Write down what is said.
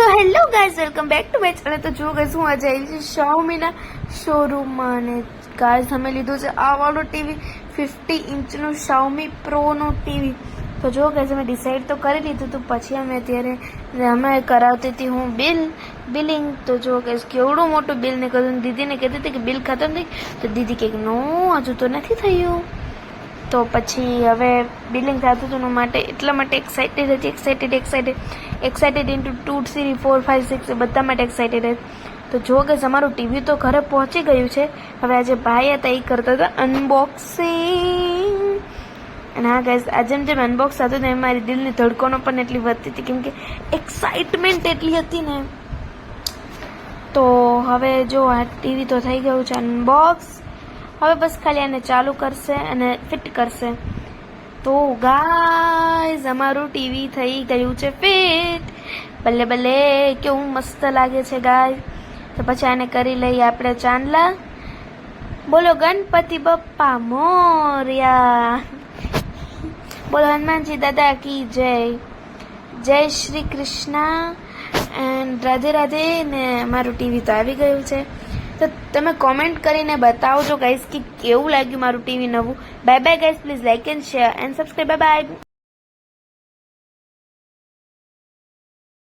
So hello guys, welcome back to my channel. તો જો guys, હું આજે આવી છું શાઓમીના શોરૂમમાં અને ગાઈઝ અમે લીધું છે આ વાળો ટીવી 50 ઇંચનું શાઓમી પ્રોનું ટીવી. તો જો ગાઈઝ, અમે ડિસાઈડ તો કરી લીધું હતું. પછી અમે કરાવતી હતી હું બિલિંગ. તો જો ગાઈઝ, કેવડું મોટું બિલ નીકળ્યું. દીદીને કહેતી હતી કે બિલ ખતમ થઈ, તો દીદી કે નો, હજુ તો નથી થયું. તો પછી હવે બિલિંગ થતું હતું માટે એટલા માટે એક્સાઇટેડ હતી. એક્સાઇટેડ ઇન્ટુ 2 3 4 5 6 બધા માટે એક્સાઇટેડ હતી. તો જો કે અમારું ટીવી તો ઘરે પહોંચી ગયું છે. હવે આજે ભાઈ હતા એ કરતા હતા અનબોક્સિંગ. અને હા ગાઈઝ, જેમ જેમ અનબોક્સ થતું ને મારી દિલની ધડકનો પણ એટલી વધતી હતી, કેમ કે એક્સાઇટમેન્ટ એટલી હતી ને. તો હવે જો આ ટીવી તો થઈ ગયું છે અનબોક્સ. હવે બસ ખાલી આને ચાલુ કરશે અને ફિટ કરશે. તો ગાઈઝ, અમારું ટીવી થઈ ગયું છે ફિટ. બલ્લે બલ્લે, કેવું મસ્ત લાગે છે ગાઈઝ. તો પછી આને કરી લઈએ આપણે ચાંદલા. બોલો ગણપતિ બપ્પા મોર્યા. બોલો હનુમાનજી દાદા કી જય. જય શ્રી કૃષ્ણ એન્ડ રાધે રાધે. ને મારું ટીવી તો આવી ગયું છે. તો તમે કોમેન્ટ કરીને બતાવજો ગાઈઝ કે કેવું લાગ્યું મારું ટીવી નવું. Bye bye guys, please like and share and subscribe. Bye bye.